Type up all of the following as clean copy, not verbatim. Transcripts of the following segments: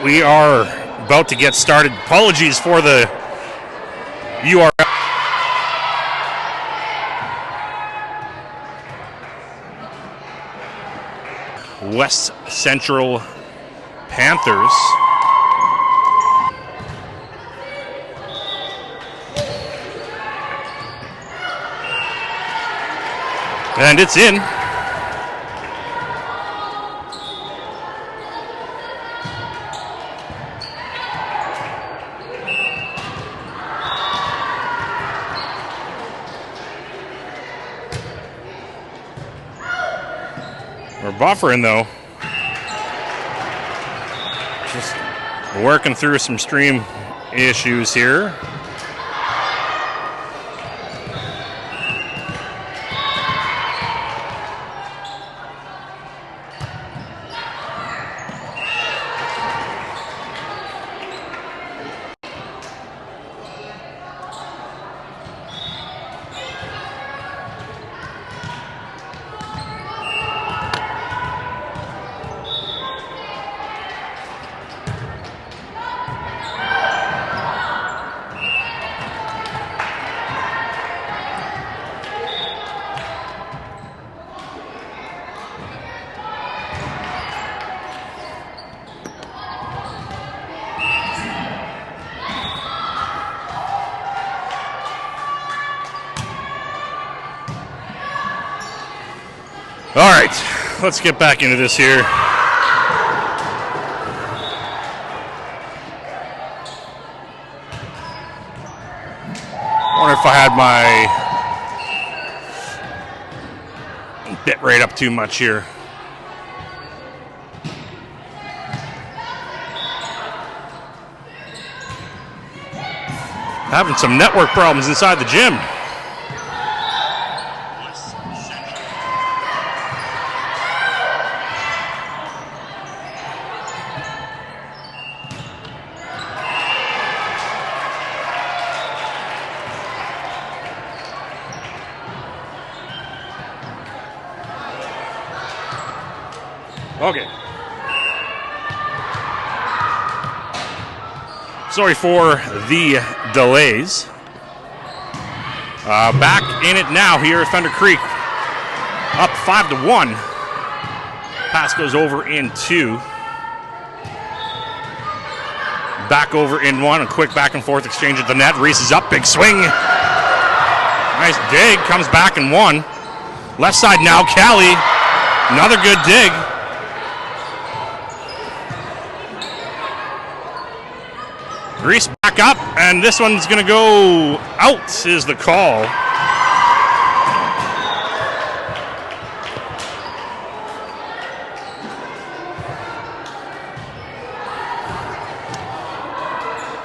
we are about to get started. Apologies for the URL. West Central Panthers. And it's in. We're buffering though. Just working through some stream issues here. All right, let's get back into this here. I wonder if I had my bit rate up too much here. Having some network problems inside the gym. Okay. Sorry for the delays. Back in it now here, Thunder Creek up 5-1. Pass goes over in 2. Back over in 1. A quick back and forth exchange at the net. Reese is up, big swing. Nice dig, comes back in 1. Left side now, Callie. Another good dig. Reese back up, and this one's going to go out, is the call.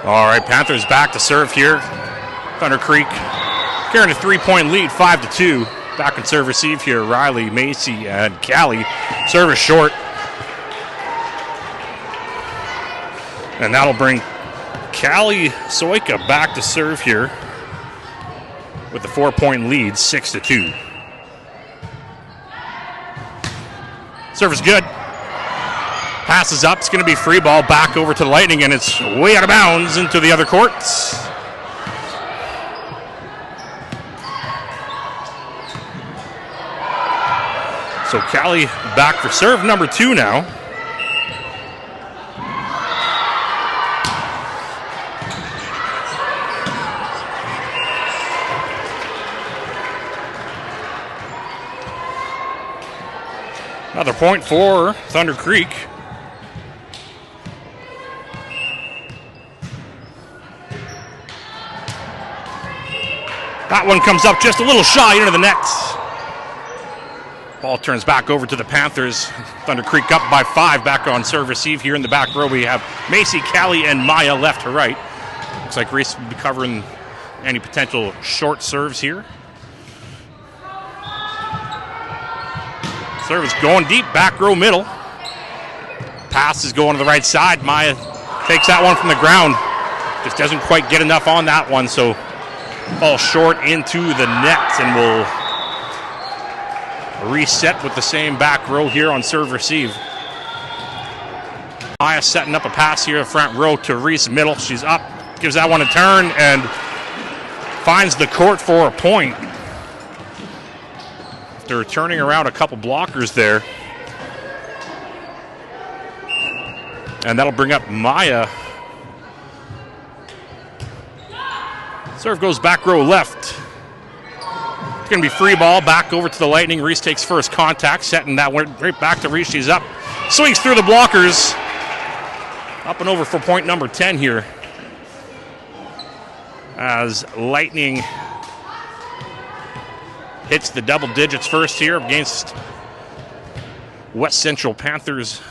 All right, Panthers back to serve here. Thunder Creek carrying a 3-point lead, 5-2. Back on serve receive here, Riley, Macy, and Callie. Service short. And that'll bring Callie Soika back to serve here with the 4-point lead, 6-2. Service good. Passes up. It's going to be free ball back over to the Lightning, and it's way out of bounds into the other courts. So Callie back for serve number 2 now. Another point for Thunder Creek. That one comes up just a little shy into the net. Ball turns back over to the Panthers. Thunder Creek up by 5, back on serve receive here in the back row. We have Macy, Callie, and Maya left to right. Looks like Reese will be covering any potential short serves here. Service going deep, back row middle. Pass is going to the right side. Maya takes that one from the ground. Just doesn't quite get enough on that one, so falls short into the net, and will reset with the same back row here on serve receive. Maya setting up a pass here front row to Reese middle. She's up, gives that one a turn, and finds the court for a point. They're turning around a couple blockers there. And that'll bring up Maya. Serve goes back row left. It's going to be free ball back over to the Lightning. Reese takes first contact, setting that one right back to Reese. She's up, swings through the blockers. Up and over for point number 10 here. As Lightning hits the double digits first here against West Central Panthers.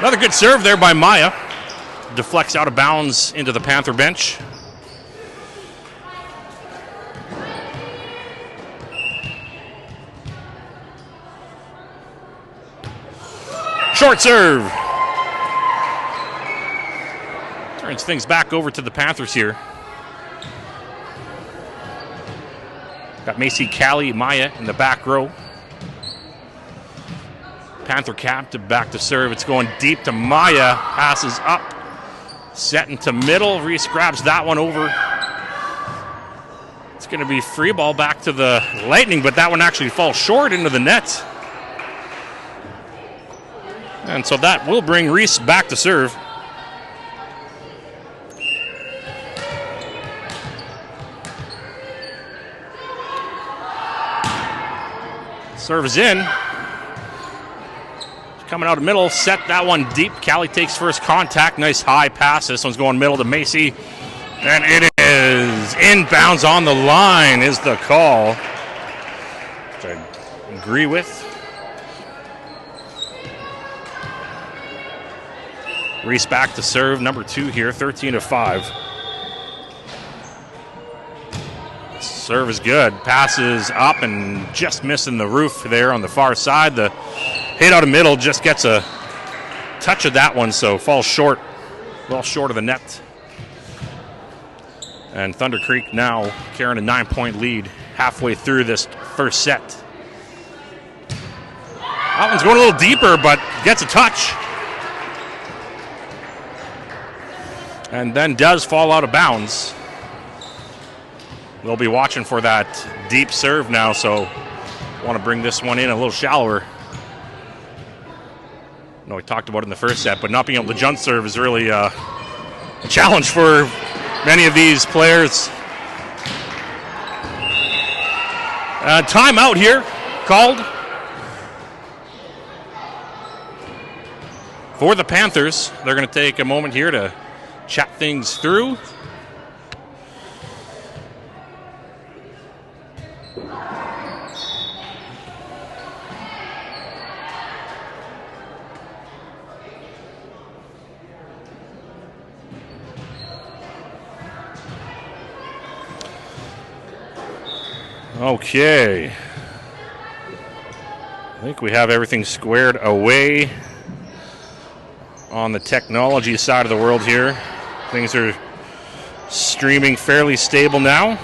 Another good serve there by Maya. Deflects out of bounds into the Panther bench. Short serve. Turns things back over to the Panthers here. Got Macy, Callie, Maya in the back row. Panther captive back to serve. It's going deep to Maya. Passes up. Setting to middle. Reese grabs that one over. It's going to be free ball back to the Lightning, but that one actually falls short into the net. And so that will bring Reese back to serve. Serve is in. Coming out of middle, set that one deep. Callie takes first contact. Nice high pass. This one's going middle to Macy. And it is inbounds on the line is the call. Which I agree with. Reese back to serve, number 2 here, 13-5. Serve is good. Passes up and just missing the roof there on the far side. The hit out of middle just gets a touch of that one, so falls short, well short of the net. And Thunder Creek now carrying a 9-point lead halfway through this first set. That one's going a little deeper, but gets a touch. And then does fall out of bounds. We'll be watching for that deep serve now, so want to bring this one in a little shallower. I know we talked about it in the first set, but not being able to jump serve is really a challenge for many of these players. Timeout here called for the Panthers. They're going to take a moment here to chat things through. Okay. I think we have everything squared away on the technology side of the world here. Things are streaming fairly stable now.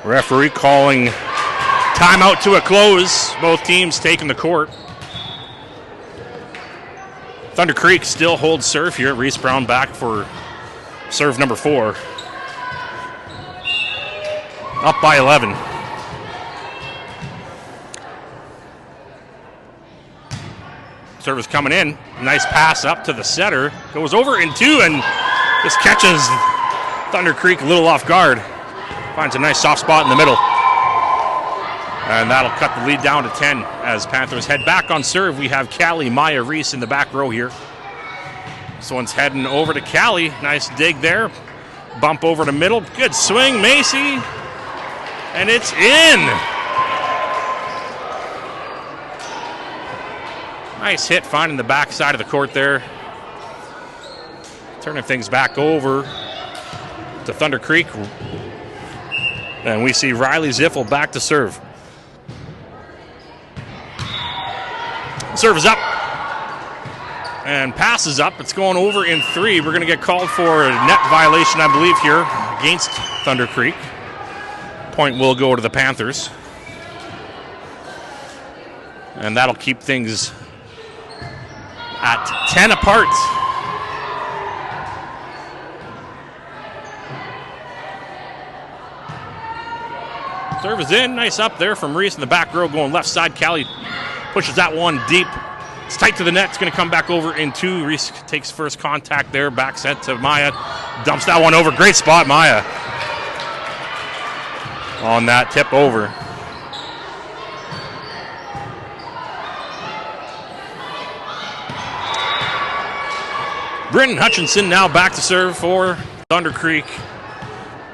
Referee calling timeout to a close. Both teams taking the court. Thunder Creek still holds serve here. Reese Brown back for serve number 4. Up by 11. Service coming in. Nice pass up to the setter. Goes over in 2 and just catches Thunder Creek a little off guard. Finds a nice soft spot in the middle. And that'll cut the lead down to 10 as Panthers head back on serve. We have Callie, Maya, Reese in the back row here. This one's heading over to Callie. Nice dig there. Bump over to middle. Good swing, Macy. And it's in. Nice hit finding the back side of the court there. Turning things back over to Thunder Creek. And we see Riley Ziffel back to serve. Serve is up. And passes up. It's going over in 3. We're going to get called for a net violation, I believe, here against Thunder Creek. Point will go to the Panthers. And that'll keep things at 10 apart. Serve is in. Nice up there from Reese in the back row going left side. Callie pushes that one deep. It's tight to the net. It's going to come back over in 2. Reese takes first contact there. Back set to Maya. Dumps that one over. Great spot, Maya. On that tip over. Britton Hutchinson now back to serve for Thunder Creek.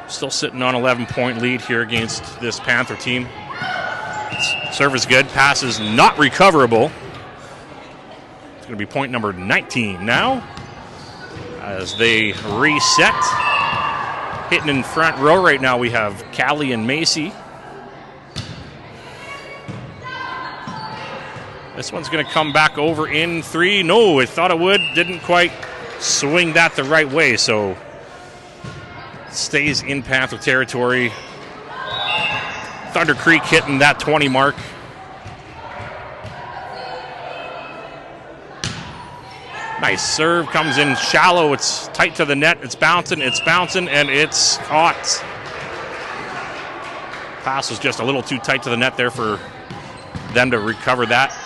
Still sitting on 11-point lead here against this Panther team. Serve is good. Pass is not recoverable. It's going to be point number 19 now as they reset. Hitting in front row right now we have Callie and Macy. This one's going to come back over in 3. No, I thought it would. Didn't quite swing that the right way, so stays in Panther territory. Thunder Creek hitting that 20 mark. Nice serve, comes in shallow. It's tight to the net. It's bouncing, and it's caught. Pass was just a little too tight to the net there for them to recover that.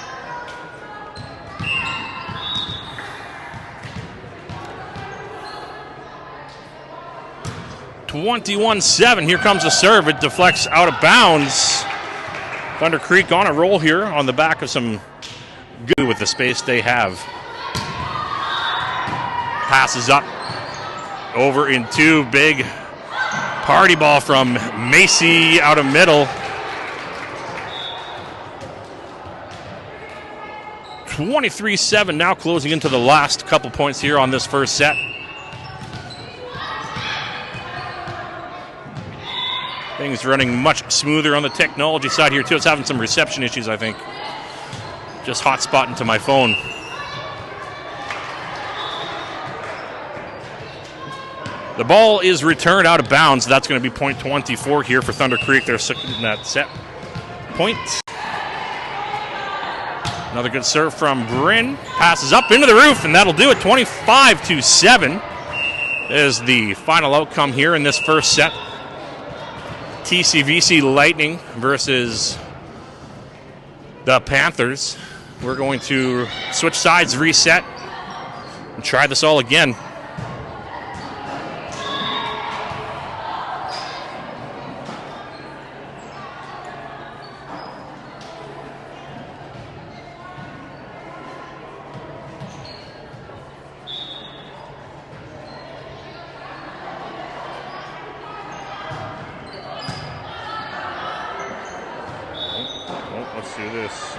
(21-7). Here comes the serve. It deflects out of bounds. Thunder Creek on a roll here on the back of some good with the space they have. Passes up over in 2. Big party ball from Macy out of middle. 23-7 now, closing into the last couple points here on this first set. Things running much smoother on the technology side here too. It's having some reception issues, I think. Just hotspotting to my phone. The ball is returned out of bounds. That's going to be point 24 here for Thunder Creek. They're sitting in that set point. Another good serve from Bryn. Passes up into the roof, and that'll do it. 25-7 is the final outcome here in this first set. TCVC Lightning versus the Panthers. We're going to switch sides, reset, and try this all again. Let's do this.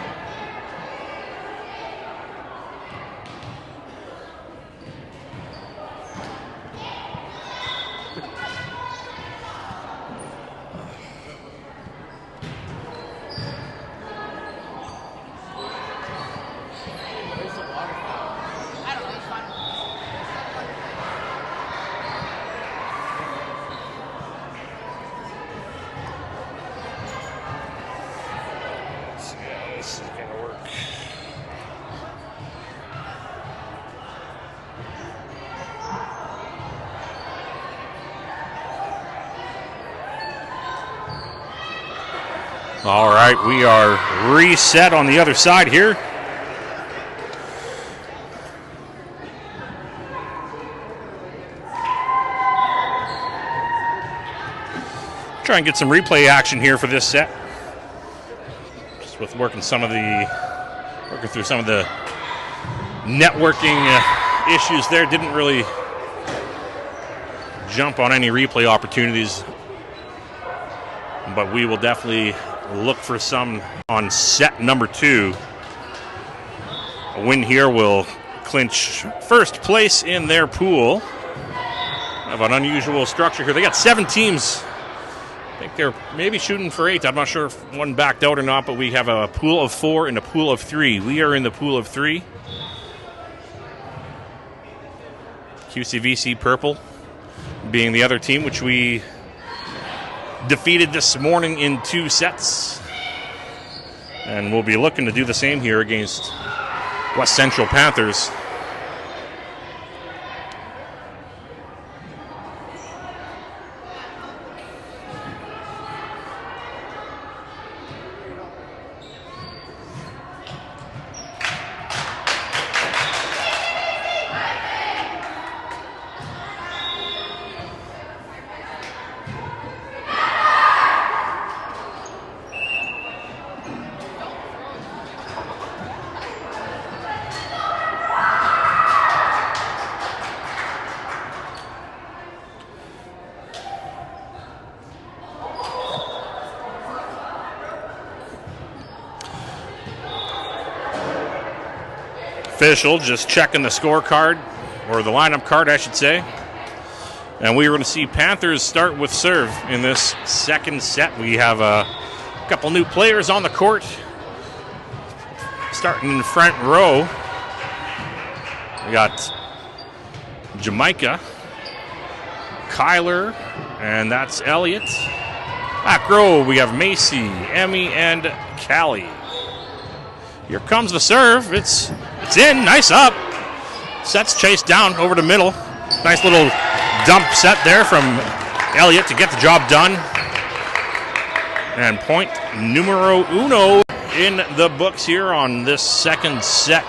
All right, we are reset on the other side here. Try and get some replay action here for this set. Just with working through some of the networking issues there. Didn't really jump on any replay opportunities, but we will definitely look for some on set number 2. A win here will clinch first place in their pool. Have an unusual structure here. They got 7 teams think they're maybe shooting for 8. I'm not sure if one backed out or not, but we have a pool of 4 and a pool of 3. We are in the pool of 3. QCVC purple being the other team, which we defeated this morning in 2 sets. And we'll be looking to do the same here against West Central Panthers. Official just checking the scorecard, or the lineup card, I should say. And we are going to see Panthers start with serve in this second set. We have a couple new players on the court. Starting in front row, we got Jamaica, Kyler, and that's Elliott. Back row, we have Macy, Emmy, and Callie. Here comes the serve. It's in. Nice up. Set's chased down over the middle. Nice little dump set there from Elliott to get the job done. And point numero uno in the books here on this second set.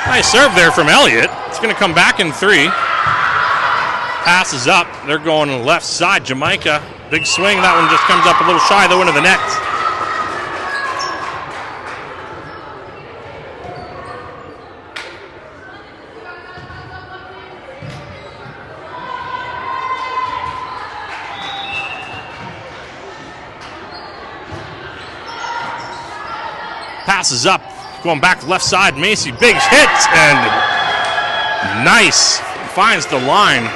Nice serve there from Elliott. It's going to come back in 3. Passes up. They're going to the left side. Jamaica. Big swing. That one just comes up a little shy, though, into the net. Passes up. Going back to left side. Macy. Big hit. And nice. Finds the line.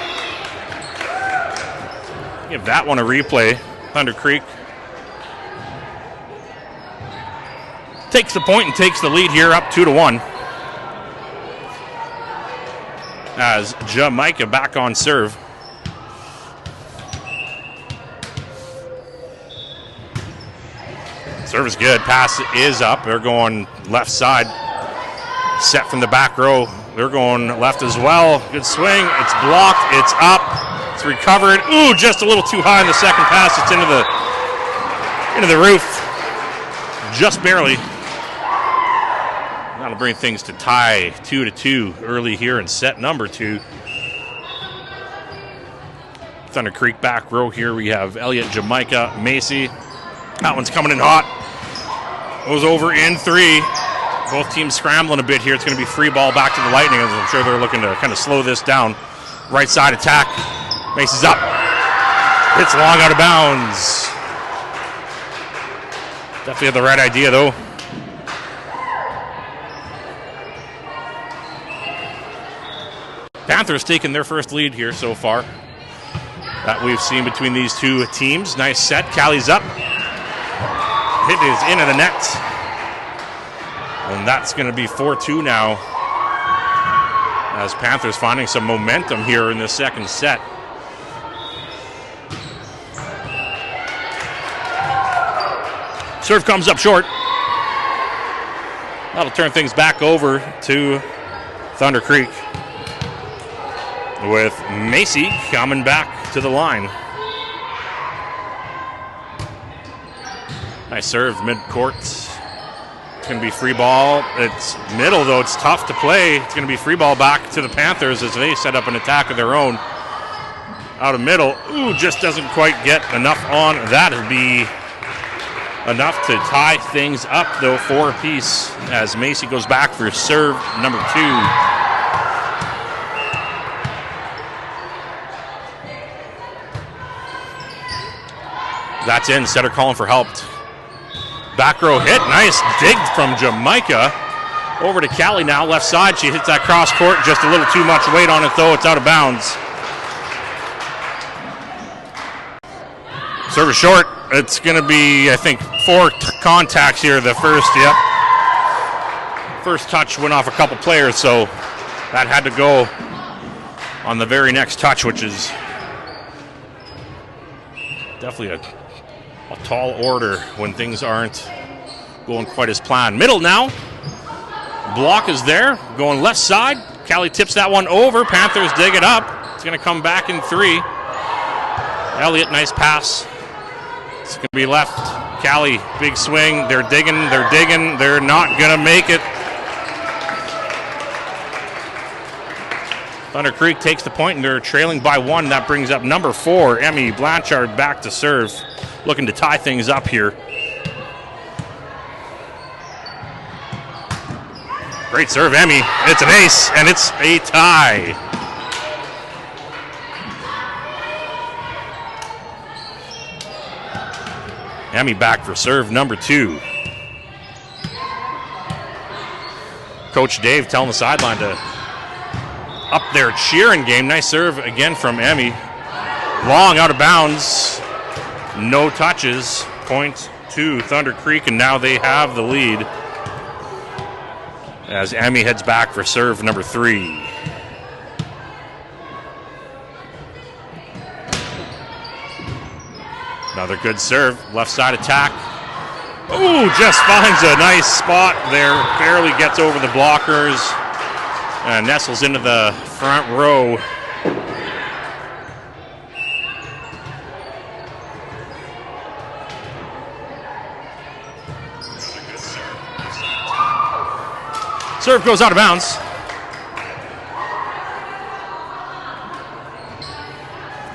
Give that one a replay. Thunder Creek takes the point and takes the lead here, up 2-1. As Jamaica back on serve. Serve is good. Pass is up. They're going left side. Set from the back row. They're going left as well. Good swing. It's blocked. It's up. It's recovered. Ooh, just a little too high in the second pass. It's into the roof. Just barely. That'll bring things to tie 2-2 early here in set number 2. Thunder Creek back row here. We have Elliott, Jamaica, Macy. That one's coming in hot. Goes over in 3. Both teams scrambling a bit here. It's going to be free ball back to the Lightning. I'm sure they're looking to kind of slow this down. Right side attack. Macy's up. Hits long out of bounds. Definitely had the right idea, though. Panthers taking their first lead here so far that we've seen between these two teams. Nice set. Callie's up. Hit is into the net. And that's going to be 4-2 now, as Panthers finding some momentum here in the second set. Serve comes up short. That'll turn things back over to Thunder Creek, with Macy coming back to the line. Nice serve mid-court. It's going to be free ball. It's middle, though. It's tough to play. It's going to be free ball back to the Panthers as they set up an attack of their own. Out of middle. Ooh, just doesn't quite get enough on that. It'll be enough to tie things up, though, 4 apiece, as Macy goes back for serve number 2. That's in. Setter calling for help. Back row hit. Nice dig from Jamaica. Over to Callie now, left side. She hits that cross court, just a little too much weight on it though. It's out of bounds. Service short. It's going to be, I think, 4 contacts here. The first, first touch went off a couple players, so that had to go on the very next touch, which is definitely a tall order when things aren't going quite as planned. Middle now. Block is there, going left side. Callie tips that one over. Panthers dig it up. It's going to come back in 3. Elliott, nice pass. It's going to be left. Callie, big swing. They're digging. They're not going to make it. Thunder Creek takes the point, and they're trailing by 1. That brings up number 4, Emmy Blanchard, back to serve, looking to tie things up here. Great serve, Emmy. It's an ace, and it's a tie. Emmy back for serve number 2. Coach Dave telling the sideline to up their cheering game. Nice serve again from Emmy. Long out of bounds. No touches. Point to Thunder Creek, and now they have the lead as Emmy heads back for serve number 3. Another good serve. Left side attack. Ooh, just finds a nice spot there. Barely gets over the blockers and nestles into the front row. Serve goes out of bounds.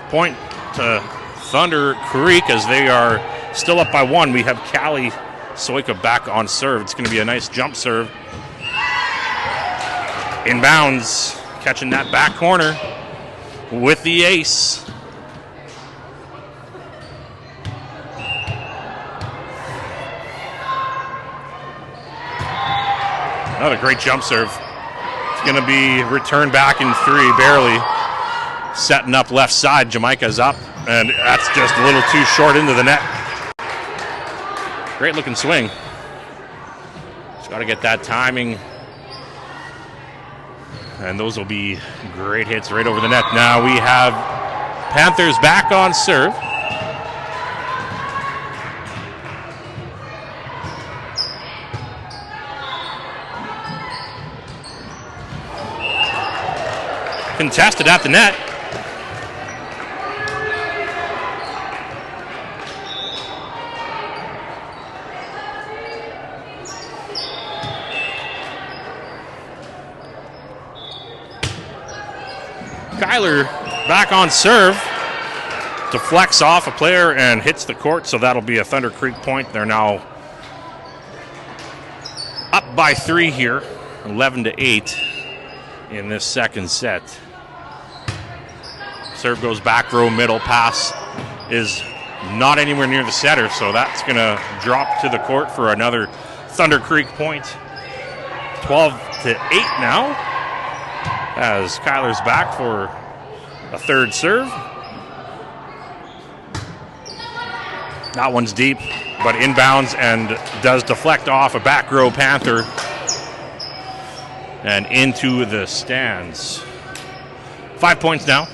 Point to Thunder Creek as they are still up by 1. We have Callie Soika back on serve. It's going to be a nice jump serve. Inbounds, catching that back corner with the ace. Another great jump serve. It's going to be returned back in 3, barely. Setting up left side, Jamaica's up, and that's just a little too short into the net. Great looking swing. Just got to get that timing. And those will be great hits right over the net. Now we have Panthers back on serve. Contested at the net. Kyler back on serve. Deflects off a player and hits the court, so that'll be a Thunder Creek point. They're now up by 3 here, 11-8 in this second set. Serve goes back row middle. Pass is not anywhere near the setter, so that's going to drop to the court for another Thunder Creek point. 12-8 now, as Kyler's back for a third serve. That one's deep, but inbounds and does deflect off a back row Panther and into the stands. 5 points now.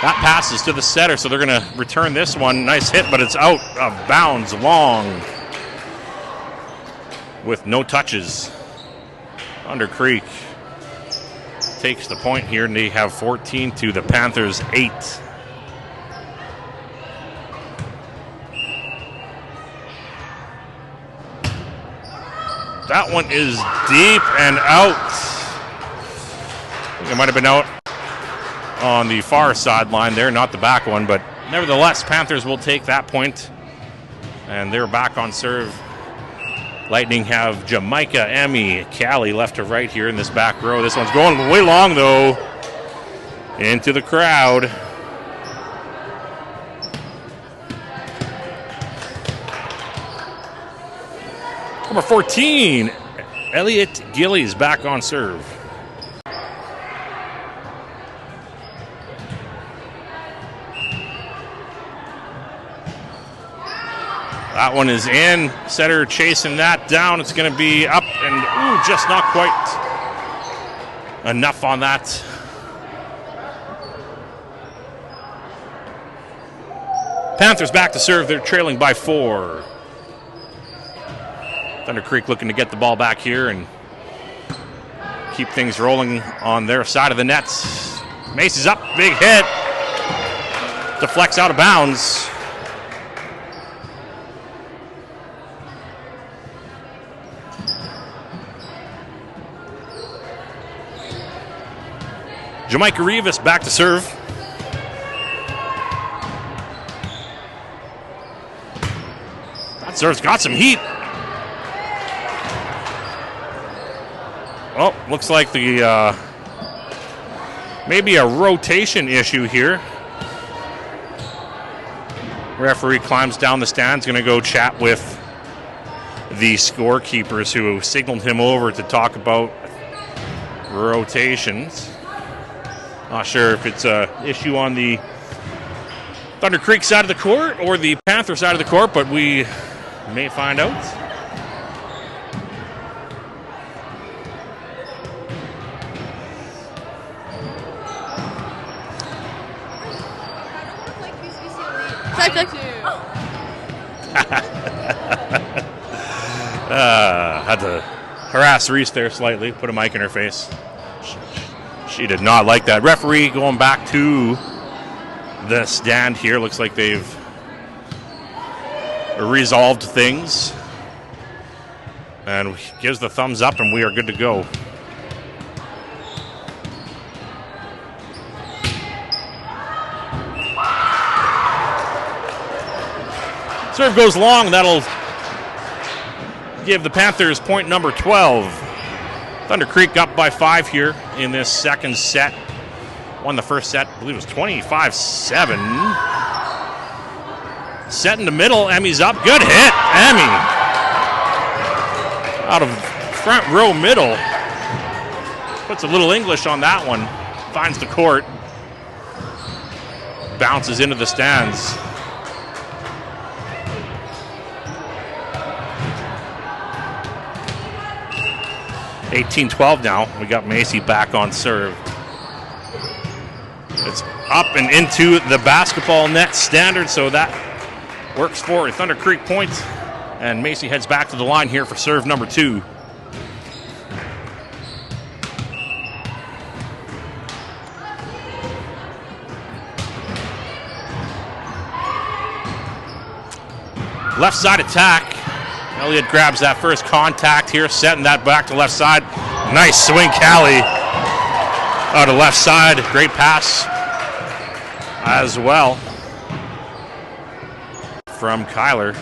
That passes to the setter, so they're going to return this one. Nice hit, but it's out of bounds long with no touches. Thunder Creek takes the point here, and they have 14 to the Panthers 8. That one is deep and out. I think it might have been out on the far sideline there, not the back one, but nevertheless, Panthers will take that point, and they're back on serve. Lightning have Jamaica, Emmy, Callie left to right here in this back row. This one's going way long, though, into the crowd. Number 14, Elliot Gillies back on serve. That one is in. Setter chasing that down. It's going to be up and just not quite enough on that. Panthers back to serve. They're trailing by 4. Thunder Creek looking to get the ball back here and keep things rolling on their side of the nets. Macy's up. Big hit. Deflects out of bounds. Jamaica Rivas back to serve. That serve's got some heat. Oh, looks like the maybe a rotation issue here. Referee climbs down the stands, going to go chat with the scorekeepers who signaled him over to talk about rotations. Not sure if it's an issue on the Thunder Creek side of the court or the Panther side of the court, but we may find out. Had to harass Reese there slightly, put a mic in her face. She did not like that. Referee going back to the stand here. Looks like they've resolved things. And gives the thumbs up, and we are good to go. Serve goes long. That'll give the Panthers point number 12. Thunder Creek up by 5 here in this second set. Won the first set, I believe it was 25-7. Set in the middle, Emmy's up. Good hit, Emmy. Out of front row middle. Puts a little English on that one. Finds the court. Bounces into the stands. (18-12) now. We got Macy back on serve. It's up and into the basketball net standard, so that works for a Thunder Creek point. And Macy heads back to the line here for serve number 2. Left side attack. Elliott grabs that first contact here, setting that back to left side. Nice swing, Callie. Out of left side. Great pass as well from Kyler.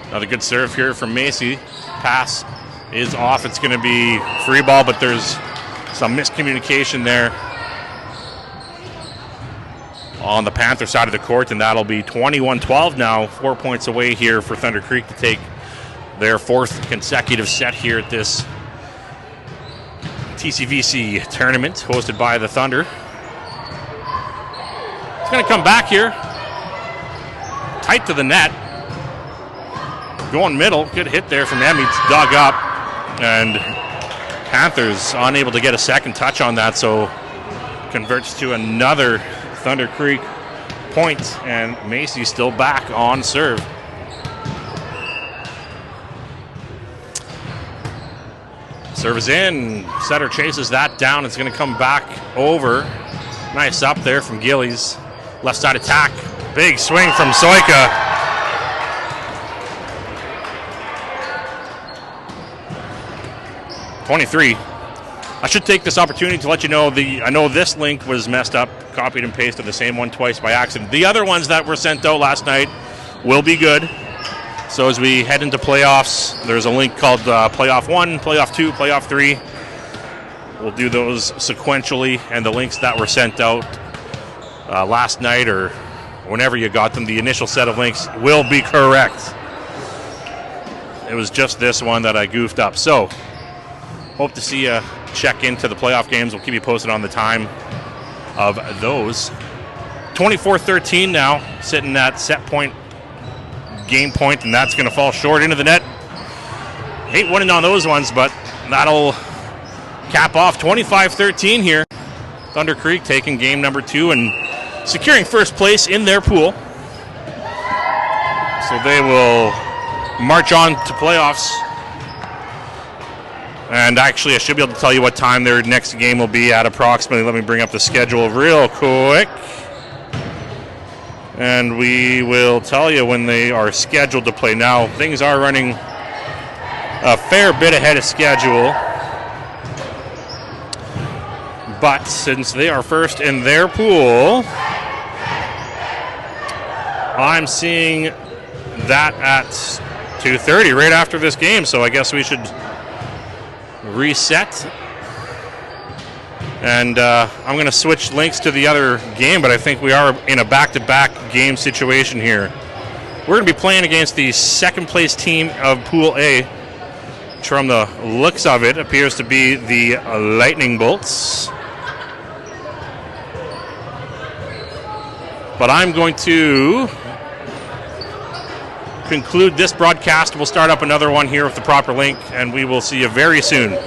Another good serve here from Macy. Pass is off. It's going to be free ball, but there's some miscommunication there on the Panther side of the court, and that'll be 21-12 now. 4 points away here for Thunder Creek to take their 4th consecutive set here at this TCVC tournament hosted by the Thunder. It's going to come back here. Tight to the net. Going middle. Good hit there from Emmy. It's dug up. And Panthers unable to get a second touch on that, so converts to another Thunder Creek point, and Macy still back on serve. Serve is in. Setter chases that down. It's going to come back over. Nice up there from Gillies. Left side attack. Big swing from Soika. (23) I should take this opportunity to let you know I know this link was messed up, copied and pasted the same one twice by accident. The other ones that were sent out last night will be good. So as we head into playoffs, there's a link called Playoff 1, Playoff 2, Playoff 3. We'll do those sequentially, and the links that were sent out last night or whenever you got them, the initial set of links will be correct. It was just this one that I goofed up. So, hope to see you check into the playoff games. We'll keep you posted on the time of those. 24-13 now, sitting at set point, game point, and that's going to fall short into the net. Hate winning on those ones, but that'll cap off 25-13 here. Thunder Creek taking game number 2 and securing first place in their pool. So they will march on to playoffs. And actually, I should be able to tell you what time their next game will be at approximately. Let me bring up the schedule real quick. And we will tell you when they are scheduled to play. Now, things are running a fair bit ahead of schedule. But since they are first in their pool, I'm seeing that at 2:30 right after this game. So I guess we should reset. And I'm going to switch links to the other game, but I think we are in a back-to-back game situation here. We're going to be playing against the second-place team of Pool A, which from the looks of it appears to be the Lightning Bolts. But I'm going to conclude this broadcast. We'll start up another one here with the proper link, and we will see you very soon.